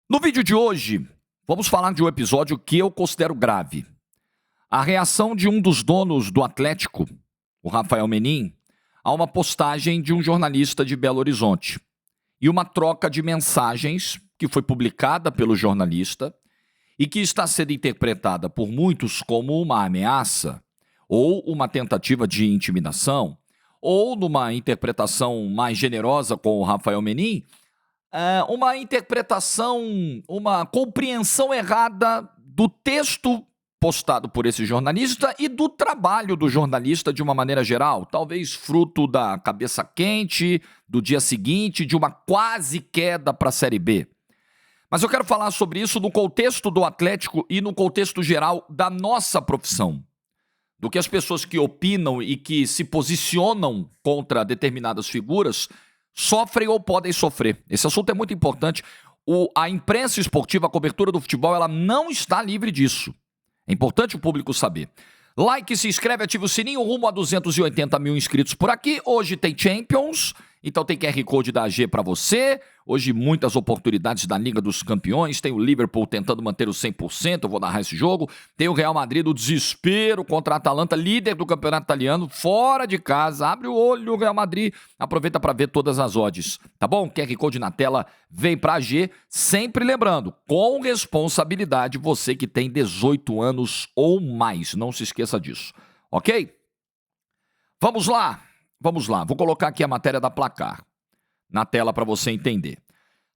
No vídeo de hoje, vamos falar de um episódio que eu considero grave. A reação de um dos donos do Atlético, o Rafael Menin, a uma postagem de um jornalista de Belo Horizonte. E uma troca de mensagens que foi publicada pelo jornalista e que está sendo interpretada por muitos como uma ameaça ou uma tentativa de intimidação, ou numa interpretação mais generosa com o Rafael Menin, uma interpretação, uma compreensão errada do texto postado por esse jornalista e do trabalho do jornalista de uma maneira geral, talvez fruto da cabeça quente, do dia seguinte, de uma quase queda para a Série B. Mas eu quero falar sobre isso no contexto do Atlético e no contexto geral da nossa profissão. Do que as pessoas que opinam e que se posicionam contra determinadas figuras sofrem ou podem sofrer. Esse assunto é muito importante. A imprensa esportiva, a cobertura do futebol, ela não está livre disso. É importante o público saber. Like, se inscreve, ativa o sininho, rumo a 280 mil inscritos por aqui. Hoje tem Champions, então tem QR Code da AG para você. Hoje muitas oportunidades da Liga dos Campeões. Tem o Liverpool tentando manter o 100%, eu vou narrar esse jogo. Tem o Real Madrid do desespero contra a Atalanta, líder do campeonato italiano, fora de casa. Abre o olho, o Real Madrid. Aproveita para ver todas as odds, tá bom? QR Code na tela, vem pra AG. Sempre lembrando, com responsabilidade, você que tem 18 anos ou mais. Não se esqueça disso, ok? Vamos lá. Vou colocar aqui a matéria da Placar na tela para você entender.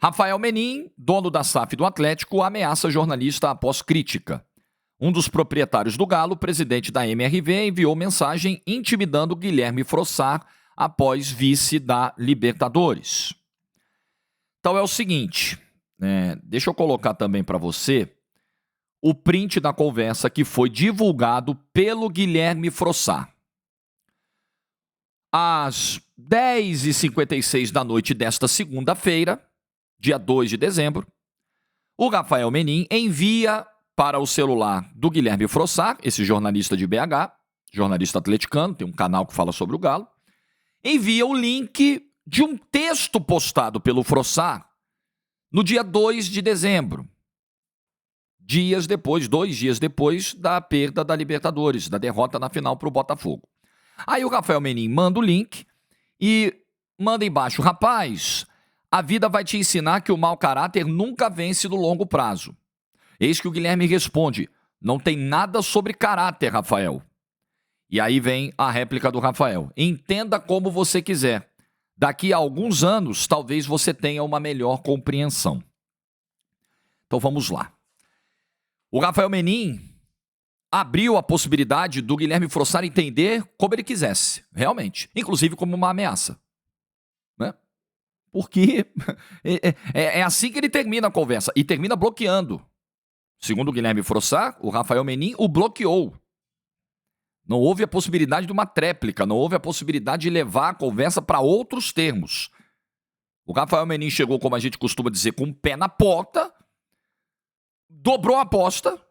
Rafael Menin, dono da SAF do Atlético, ameaça jornalista após crítica. Um dos proprietários do Galo, presidente da MRV, enviou mensagem intimidando Guilherme Frossar após vice da Libertadores. Então é o seguinte, deixa eu colocar também para você o print da conversa que foi divulgado pelo Guilherme Frossar. Às 10h56 da noite desta segunda-feira, dia 2 de dezembro, o Rafael Menin envia para o celular do Guilherme Frossar, esse jornalista de BH, jornalista atleticano, tem um canal que fala sobre o Galo, envia o link de um texto postado pelo Frossar no dia 2 de dezembro, 2 dias depois da perda da Libertadores, da derrota na final para o Botafogo. Aí o Rafael Menin manda o link e manda embaixo: rapaz, a vida vai te ensinar que o mau caráter nunca vence no longo prazo. Eis que o Guilherme responde: não tem nada sobre caráter, Rafael. E aí vem a réplica do Rafael: entenda como você quiser. Daqui a alguns anos, talvez você tenha uma melhor compreensão. Então vamos lá. O Rafael Menin abriu a possibilidade do Guilherme Frossar entender como ele quisesse, realmente, inclusive como uma ameaça, né? Porque é assim que ele termina a conversa, e termina bloqueando. Segundo o Guilherme Frossar, o Rafael Menin o bloqueou. Não houve a possibilidade de uma tréplica, não houve a possibilidade de levar a conversa para outros termos. O Rafael Menin chegou, como a gente costuma dizer, com o pé na porta, dobrou a aposta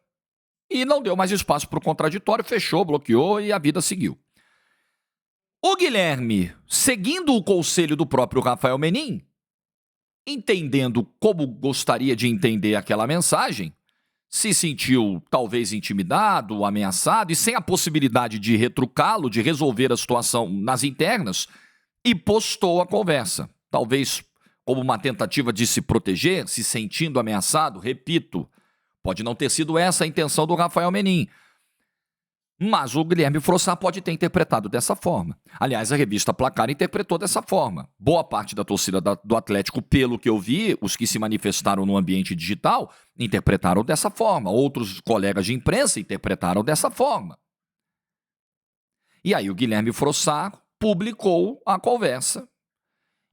e não deu mais espaço para o contraditório, fechou, bloqueou e a vida seguiu. O Guilherme, seguindo o conselho do próprio Rafael Menin, entendendo como gostaria de entender aquela mensagem, se sentiu talvez intimidado, ameaçado e sem a possibilidade de retrucá-lo, de resolver a situação nas internas, e postou a conversa. Talvez como uma tentativa de se proteger, se sentindo ameaçado, repito, pode não ter sido essa a intenção do Rafael Menin. Mas o Guilherme Frossar pode ter interpretado dessa forma. Aliás, a revista Placar interpretou dessa forma. Boa parte da torcida do Atlético, pelo que eu vi, os que se manifestaram no ambiente digital, interpretaram dessa forma. Outros colegas de imprensa interpretaram dessa forma. E aí o Guilherme Frossar publicou a conversa.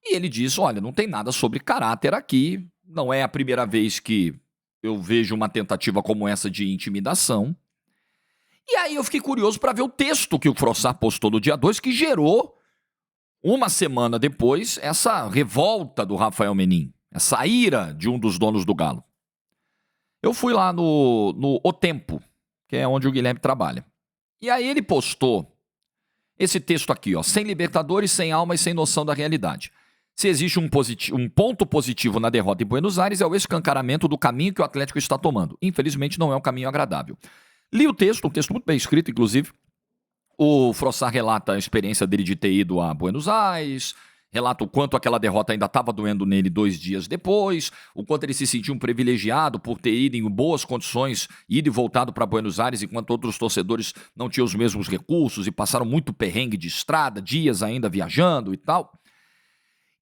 E ele diz: olha, não tem nada sobre caráter aqui. Não é a primeira vez que eu vejo uma tentativa como essa de intimidação. E aí eu fiquei curioso para ver o texto que o Frossar postou no dia 2, que gerou, uma semana depois, essa revolta do Rafael Menin, essa ira de um dos donos do Galo. Eu fui lá no O Tempo, que é onde o Guilherme trabalha. E aí ele postou esse texto aqui, ó: sem Libertadores, sem alma e sem noção da realidade. Se existe um ponto positivo na derrota em Buenos Aires, é o escancaramento do caminho que o Atlético está tomando. Infelizmente, não é um caminho agradável. Li o texto, um texto muito bem escrito, inclusive. O Frossard relata a experiência dele de ter ido a Buenos Aires, relata o quanto aquela derrota ainda estava doendo nele 2 dias depois, o quanto ele se sentiu um privilegiado por ter ido em boas condições, ido e voltado para Buenos Aires, enquanto outros torcedores não tinham os mesmos recursos e passaram muito perrengue de estrada, dias ainda viajando e tal.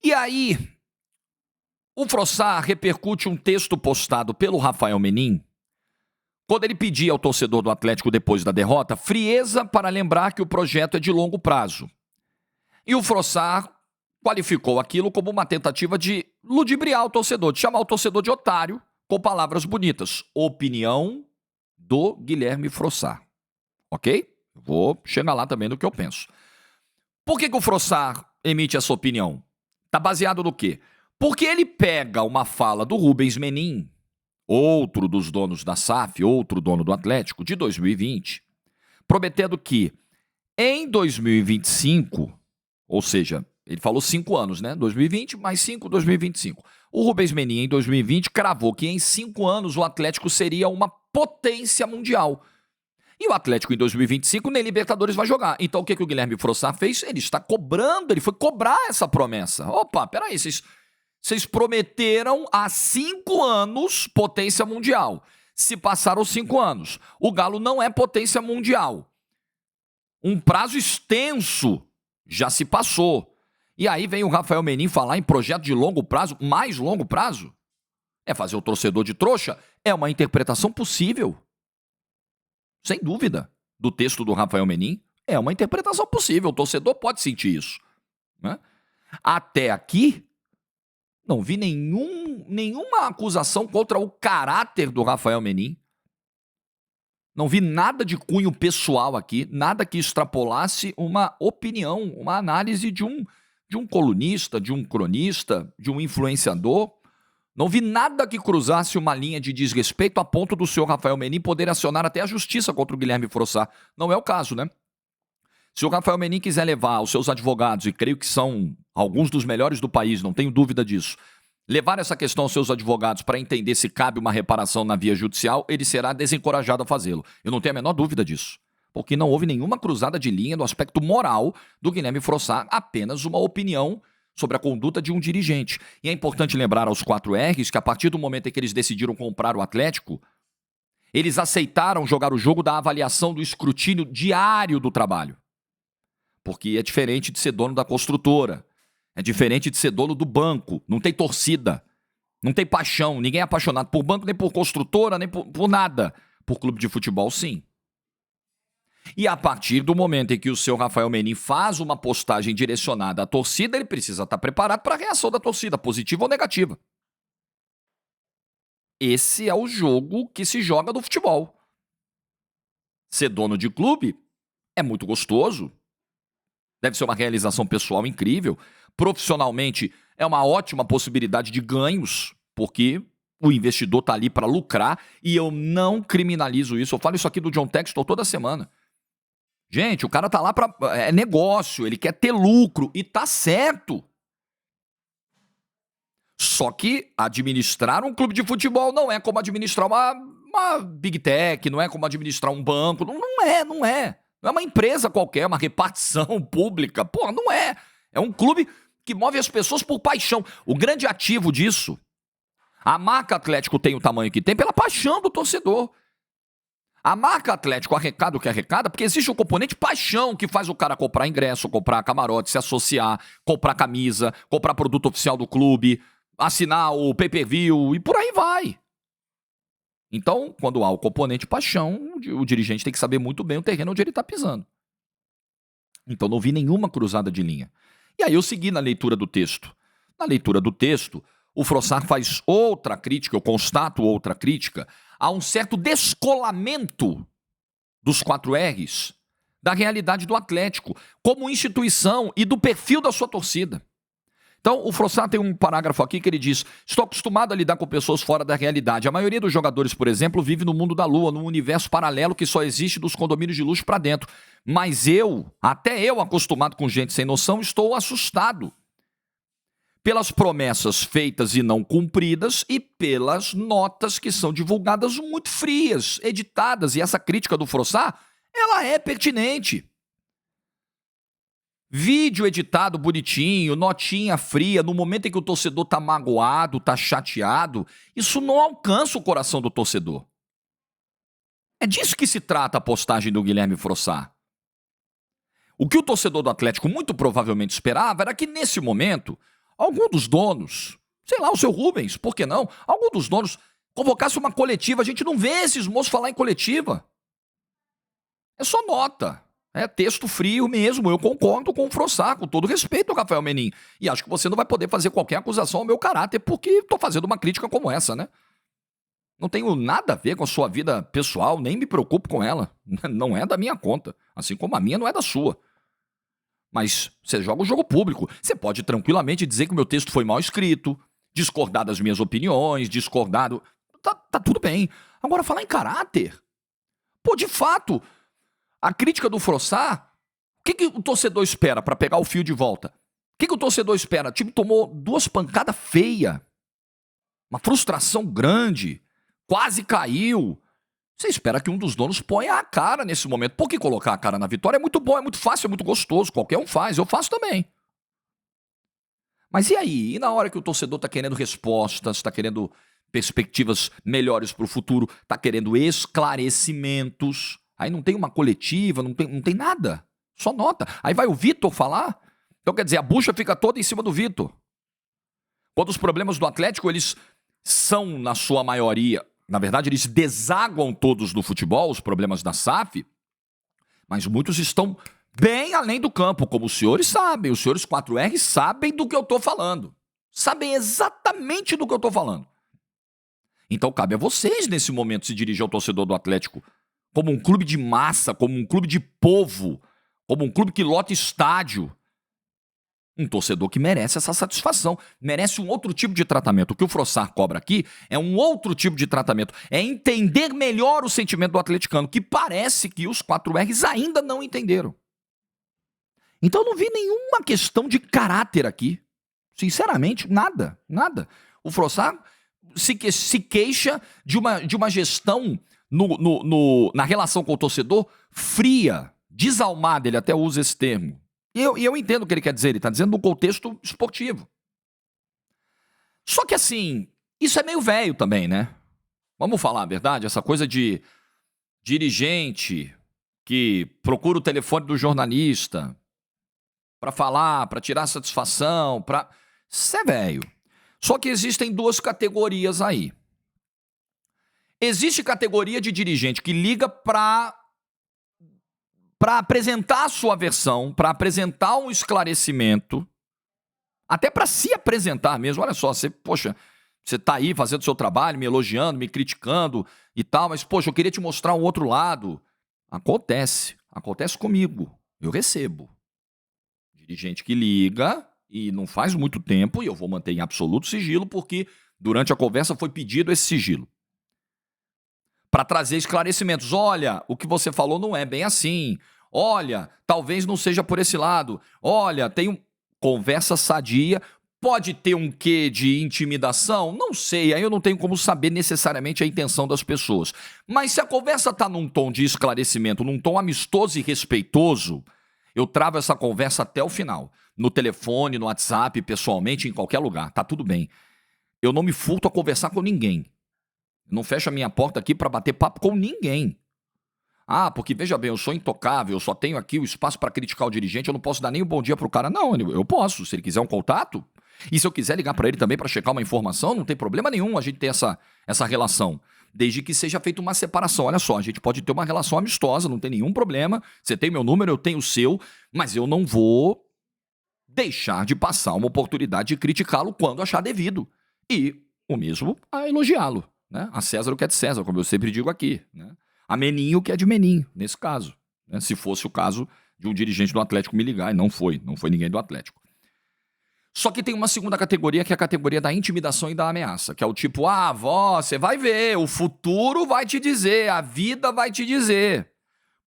E aí, o Frossard repercute um texto postado pelo Rafael Menin, quando ele pedia ao torcedor do Atlético depois da derrota, frieza para lembrar que o projeto é de longo prazo. E o Frossard qualificou aquilo como uma tentativa de ludibriar o torcedor, de chamar o torcedor de otário, com palavras bonitas. Opinião do Guilherme Frossard. Ok? Vou chegar lá também no que eu penso. Por que o Frossard emite essa opinião? Está baseado no quê? Porque ele pega uma fala do Rubens Menin, outro dos donos da SAF, outro dono do Atlético, de 2020, prometendo que em 2025, ou seja, ele falou 5 anos, né? 2020 mais 5, 2025. O Rubens Menin, em 2020, cravou que em 5 anos o Atlético seria uma potência mundial. E o Atlético, em 2025, nem Libertadores vai jogar. Então, o que o Guilherme Frossard fez? Ele está cobrando, ele foi cobrar essa promessa. Opa, peraí, vocês prometeram há 5 anos potência mundial. Se passaram 5 anos, o Galo não é potência mundial. Um prazo extenso já se passou. E aí vem o Rafael Menin falar em projeto de longo prazo, mais longo prazo? É fazer o torcedor de trouxa? É uma interpretação possível. Sem dúvida. Do texto do Rafael Menin, é uma interpretação possível. O torcedor pode sentir isso. Né? Até aqui, não vi nenhuma acusação contra o caráter do Rafael Menin. Não vi nada de cunho pessoal aqui, nada que extrapolasse uma opinião, uma análise de um colunista, de um cronista, de um influenciador. Não vi nada que cruzasse uma linha de desrespeito a ponto do senhor Rafael Menin poder acionar até a justiça contra o Guilherme Frossard. Não é o caso, né? Se o Rafael Menin quiser levar os seus advogados, e creio que são alguns dos melhores do país, não tenho dúvida disso, levar essa questão aos seus advogados para entender se cabe uma reparação na via judicial, ele será desencorajado a fazê-lo. Eu não tenho a menor dúvida disso. Porque não houve nenhuma cruzada de linha no aspecto moral do Guilherme Frossard, apenas uma opinião sobre a conduta de um dirigente. E é importante lembrar aos 4Rs que a partir do momento em que eles decidiram comprar o Atlético, eles aceitaram jogar o jogo da avaliação do escrutínio diário do trabalho. Porque é diferente de ser dono da construtora, é diferente de ser dono do banco, não tem torcida, não tem paixão, ninguém é apaixonado por banco, nem por construtora, nem por nada. Por clube de futebol, sim. E a partir do momento em que o seu Rafael Menin faz uma postagem direcionada à torcida, ele precisa estar preparado para a reação da torcida, positiva ou negativa. Esse é o jogo que se joga no futebol. Ser dono de clube é muito gostoso, deve ser uma realização pessoal incrível, profissionalmente é uma ótima possibilidade de ganhos, porque o investidor está ali para lucrar, e eu não criminalizo isso, eu falo isso aqui do John Textor toda semana. Gente, o cara tá lá para é negócio, ele quer ter lucro e tá certo. Só que administrar um clube de futebol não é como administrar uma Big Tech, não é como administrar um banco, não é. Não é uma empresa qualquer, uma repartição pública, porra, não é. É um clube que move as pessoas por paixão. O grande ativo disso, a marca Atlético tem o tamanho que tem pela paixão do torcedor. A marca Atlético arrecada o que arrecada porque existe um componente paixão que faz o cara comprar ingresso, comprar camarote, se associar, comprar camisa, comprar produto oficial do clube, assinar o pay-per-view e por aí vai. Então, quando há o componente paixão, o dirigente tem que saber muito bem o terreno onde ele está pisando. Então, não vi nenhuma cruzada de linha. E aí eu segui na leitura do texto. Na leitura do texto, o Frossard faz outra crítica, eu constato outra crítica, a um certo descolamento dos 4Rs da realidade do Atlético, como instituição e do perfil da sua torcida. Então, o Frossard tem um parágrafo aqui que ele diz: estou acostumado a lidar com pessoas fora da realidade. A maioria dos jogadores, por exemplo, vive no mundo da lua, num universo paralelo que só existe dos condomínios de luxo para dentro. Mas até eu, acostumado com gente sem noção, estou assustado. pelas promessas feitas e não cumpridas e pelas notas que são divulgadas muito frias, editadas. E essa crítica do Frossard, ela é pertinente. Vídeo editado bonitinho, notinha fria, no momento em que o torcedor tá magoado, tá chateado, isso não alcança o coração do torcedor. É disso que se trata a postagem do Guilherme Frossard. O que o torcedor do Atlético muito provavelmente esperava era que, nesse momento, algum dos donos, sei lá, o seu Rubens, por que não? Algum dos donos convocasse uma coletiva. A gente não vê esses moços falar em coletiva. É só nota. É texto frio mesmo. Eu concordo com o Frossard, com todo respeito, Rafael Menin. E acho que você não vai poder fazer qualquer acusação ao meu caráter porque estou fazendo uma crítica como essa, né? Não tenho nada a ver com a sua vida pessoal, nem me preocupo com ela. Não é da minha conta. Assim como a minha não é da sua. Mas você joga o jogo público. Você pode tranquilamente dizer que o meu texto foi mal escrito, discordar das minhas opiniões, Tá tudo bem. Agora, falar em caráter. Pô, de fato, a crítica do Frossard, o que o torcedor espera para pegar o fio de volta? O que o torcedor espera? O time tomou 2 pancadas feias. Uma frustração grande. Quase caiu. Você espera que um dos donos ponha a cara nesse momento. Por que colocar a cara na vitória? É muito bom, é muito fácil, é muito gostoso. Qualquer um faz, eu faço também. Mas e aí? E na hora que o torcedor está querendo respostas, está querendo perspectivas melhores para o futuro, está querendo esclarecimentos, aí não tem uma coletiva, não tem nada. Só nota. Aí vai o Vitor falar. Então quer dizer, a bucha fica toda em cima do Vitor. Quando os problemas do Atlético, eles são, na sua maioria, na verdade, eles desaguam todos no futebol, os problemas da SAF, mas muitos estão bem além do campo, como os senhores sabem. Os senhores 4R sabem do que eu estou falando. Sabem exatamente do que eu estou falando. Então cabe a vocês, nesse momento, se dirigir ao torcedor do Atlético como um clube de massa, como um clube de povo, como um clube que lota estádio. Um torcedor que merece essa satisfação, merece um outro tipo de tratamento. O que o Frossard cobra aqui é um outro tipo de tratamento. É entender melhor o sentimento do atleticano, que parece que os 4Rs ainda não entenderam. Então eu não vi nenhuma questão de caráter aqui. Sinceramente, nada. O Frossard se queixa de uma gestão na relação com o torcedor fria, desalmada, ele até usa esse termo. E eu entendo o que ele quer dizer, ele está dizendo no contexto esportivo. Só que assim, isso é meio velho também, né? Vamos falar a verdade, essa coisa de dirigente que procura o telefone do jornalista para falar, para tirar satisfação, isso é velho. Só que existem 2 categorias aí. Existe categoria de dirigente que liga para apresentar a sua versão, para apresentar um esclarecimento, até para se apresentar mesmo. Olha só, você tá aí fazendo o seu trabalho, me elogiando, me criticando e tal, mas, poxa, eu queria te mostrar um outro lado. Acontece comigo, eu recebo. Dirigente que liga e não faz muito tempo, e eu vou manter em absoluto sigilo, porque durante a conversa foi pedido esse sigilo. Para trazer esclarecimentos. Olha, o que você falou não é bem assim. Olha, talvez não seja por esse lado. Olha, tem conversa sadia. Pode ter um quê de intimidação? Não sei, aí eu não tenho como saber necessariamente a intenção das pessoas. Mas se a conversa está num tom de esclarecimento, num tom amistoso e respeitoso, eu travo essa conversa até o final. No telefone, no WhatsApp, pessoalmente, em qualquer lugar. Tá tudo bem. Eu não me furto a conversar com ninguém. Não fecho a minha porta aqui para bater papo com ninguém. Ah, porque veja bem, eu sou intocável, eu só tenho aqui o espaço para criticar o dirigente, eu não posso dar nem um bom dia pro cara. Não, eu posso, se ele quiser um contato. E se eu quiser ligar para ele também para checar uma informação, não tem problema nenhum a gente ter essa relação. Desde que seja feita uma separação. Olha só, a gente pode ter uma relação amistosa, não tem nenhum problema. Você tem meu número, eu tenho o seu, mas eu não vou deixar de passar uma oportunidade de criticá-lo quando achar devido. E o mesmo a elogiá-lo. Né? A César o que é de César, como eu sempre digo aqui. Né? A Menin o que é de Menin, nesse caso. Né? Se fosse o caso de um dirigente do Atlético me ligar, e não foi ninguém do Atlético. Só que tem uma segunda categoria, que é a categoria da intimidação e da ameaça, que é o tipo, você vai ver, o futuro vai te dizer, a vida vai te dizer.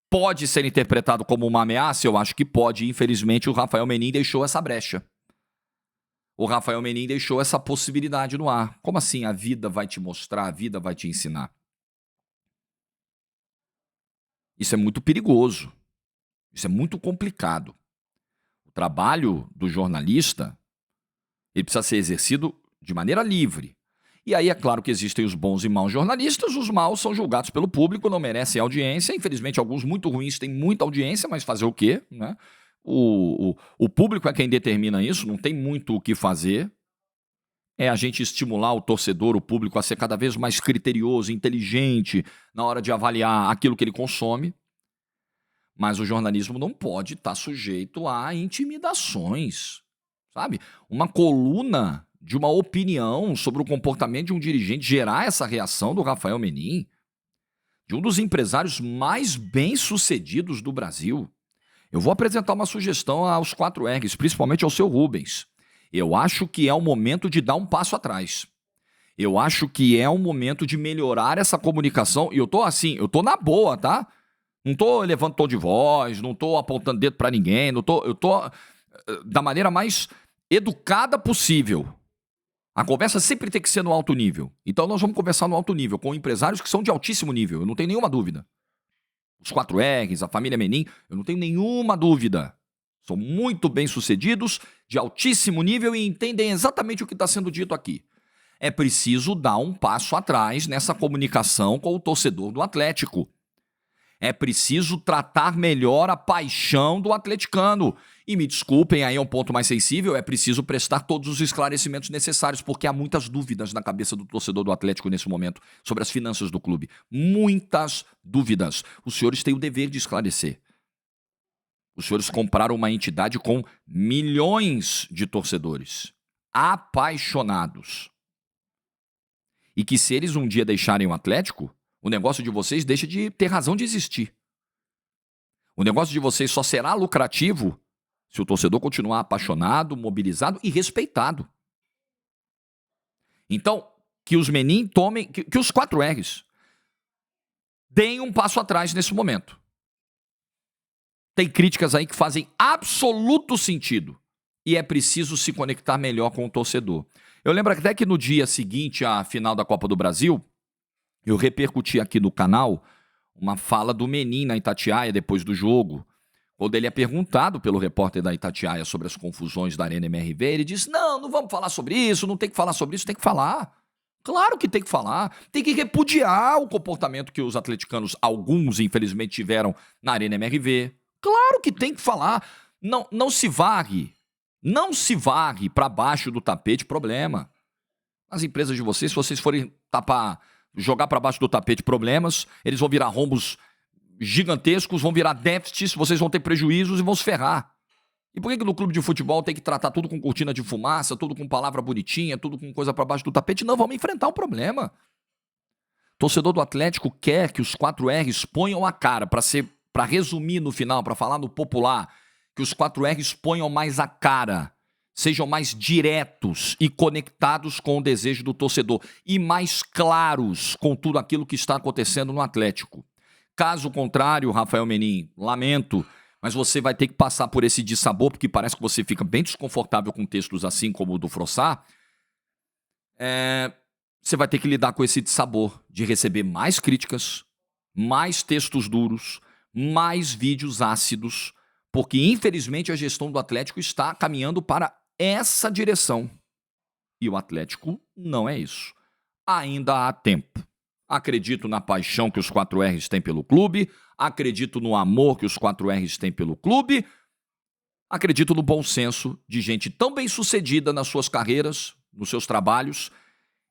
Pode ser interpretado como uma ameaça? Eu acho que pode, infelizmente o Rafael Menin deixou essa brecha. O Rafael Menin deixou essa possibilidade no ar. Como assim a vida vai te mostrar, a vida vai te ensinar? Isso é muito perigoso. Isso é muito complicado. O trabalho do jornalista, ele precisa ser exercido de maneira livre. E aí é claro que existem os bons e maus jornalistas, os maus são julgados pelo público, não merecem audiência. Infelizmente, alguns muito ruins têm muita audiência, mas fazer o quê? Né? O público é quem determina isso, não tem muito o que fazer. É a gente estimular o torcedor, o público, a ser cada vez mais criterioso, inteligente na hora de avaliar aquilo que ele consome. Mas o jornalismo não pode estar sujeito a intimidações, sabe? Uma coluna de uma opinião sobre o comportamento de um dirigente gerar essa reação do Rafael Menin, de um dos empresários mais bem-sucedidos do Brasil. Eu vou apresentar uma sugestão aos 4Rs, principalmente ao seu Rubens. Eu acho que é o momento de dar um passo atrás. Eu acho que é o momento de melhorar essa comunicação. E eu tô na boa, tá? Não tô levando tom de voz, não tô apontando dedo pra ninguém, eu tô da maneira mais educada possível. A conversa sempre tem que ser no alto nível. Então nós vamos conversar no alto nível, com empresários que são de altíssimo nível, eu não tenho nenhuma dúvida. Os 4Rs, a família Menin, eu não tenho nenhuma dúvida. São muito bem-sucedidos, de altíssimo nível e entendem exatamente o que está sendo dito aqui. É preciso dar um passo atrás nessa comunicação com o torcedor do Atlético. É preciso tratar melhor a paixão do atleticano. E me desculpem, aí é um ponto mais sensível, é preciso prestar todos os esclarecimentos necessários, porque há muitas dúvidas na cabeça do torcedor do Atlético nesse momento sobre as finanças do clube. Muitas dúvidas. Os senhores têm o dever de esclarecer. Os senhores compraram uma entidade com milhões de torcedores, apaixonados. E que se eles um dia deixarem o Atlético, o negócio de vocês deixa de ter razão de existir. O negócio de vocês só será lucrativo se o torcedor continuar apaixonado, mobilizado e respeitado. Então, que os Menin tomem, que os 4Rs deem um passo atrás nesse momento. Tem críticas aí que fazem absoluto sentido. E é preciso se conectar melhor com o torcedor. Eu lembro até que no dia seguinte à final da Copa do Brasil, eu repercuti aqui no canal uma fala do Menin na Itatiaia depois do jogo. Quando ele é perguntado pelo repórter da Itatiaia sobre as confusões da Arena MRV, ele disse, não vamos falar sobre isso, não tem que falar sobre isso, tem que falar. Claro que tem que falar. Tem que repudiar o comportamento que os atleticanos, alguns infelizmente, tiveram na Arena MRV. Claro que tem que falar. Não se varre. Não se varre para baixo do tapete problema. As empresas de vocês, se vocês forem jogar para baixo do tapete problemas, eles vão virar rombos gigantescos, vão virar déficits, vocês vão ter prejuízos e vão se ferrar. E por que no clube de futebol tem que tratar tudo com cortina de fumaça, tudo com palavra bonitinha, tudo com coisa para baixo do tapete? Não, vamos enfrentar o problema. Torcedor do Atlético quer que os 4Rs ponham a cara, para resumir no final, para falar no popular, que os 4Rs ponham mais a cara, sejam mais diretos e conectados com o desejo do torcedor e mais claros com tudo aquilo que está acontecendo no Atlético. Caso contrário, Rafael Menin, lamento, mas você vai ter que passar por esse dissabor, porque parece que você fica bem desconfortável com textos assim como o do Frossá. Você vai ter que lidar com esse dissabor de receber mais críticas, mais textos duros, mais vídeos ácidos, porque infelizmente a gestão do Atlético está caminhando para essa direção. E o Atlético não é isso. Ainda há tempo. Acredito na paixão que os 4Rs têm pelo clube, acredito no amor que os 4Rs têm pelo clube, acredito no bom senso de gente tão bem-sucedida nas suas carreiras, nos seus trabalhos,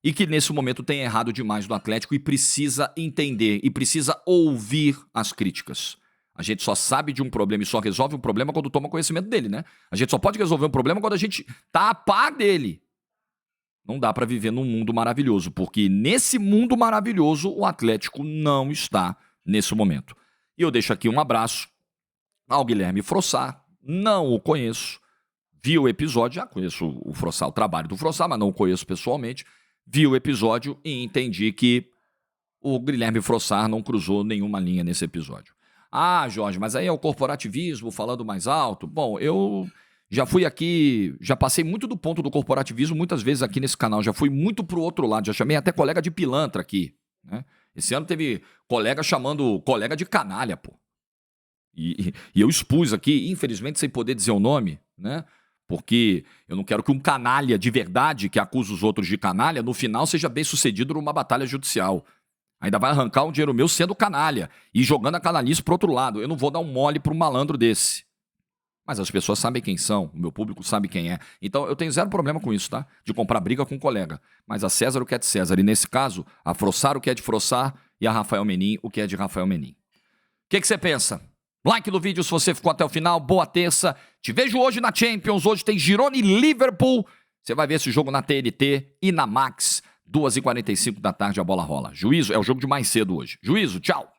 e que nesse momento tem errado demais no Atlético e precisa entender, e precisa ouvir as críticas. A gente só sabe de um problema e só resolve um problema quando toma conhecimento dele, né? A gente só pode resolver um problema quando a gente tá a par dele. Não dá para viver num mundo maravilhoso, porque nesse mundo maravilhoso o Atlético não está nesse momento. E eu deixo aqui um abraço ao Guilherme Frossá, não o conheço, vi o episódio, já conheço o Frossá, o trabalho do Frossá, mas não o conheço pessoalmente, vi o episódio e entendi que o Guilherme Frossá não cruzou nenhuma linha nesse episódio. Ah, Jorge, mas aí é o corporativismo falando mais alto. Bom, eu Já fui aqui, já passei muito do ponto do corporativismo muitas vezes aqui nesse canal, já fui muito pro outro lado, já chamei até colega de pilantra aqui, né? Esse ano teve colega chamando colega de canalha, pô. E eu expus aqui, infelizmente sem poder dizer o nome, né? Porque eu não quero que um canalha de verdade, que acusa os outros de canalha, no final seja bem sucedido numa batalha judicial. Ainda vai arrancar um dinheiro meu sendo canalha e jogando a canalice pro outro lado. Eu não vou dar um mole pra um malandro desse. Mas as pessoas sabem quem são, o meu público sabe quem é. Então eu tenho zero problema com isso, tá? De comprar briga com um colega. Mas a César o que é de César. E nesse caso, a Frossar o que é de Frossar e a Rafael Menin o que é de Rafael Menin. O que você pensa? Like no vídeo se você ficou até o final. Boa terça. Te vejo hoje na Champions. Hoje tem Girona e Liverpool. Você vai ver esse jogo na TNT e na Max. 2h45 da tarde a bola rola. Juízo, é o jogo de mais cedo hoje. Juízo, tchau.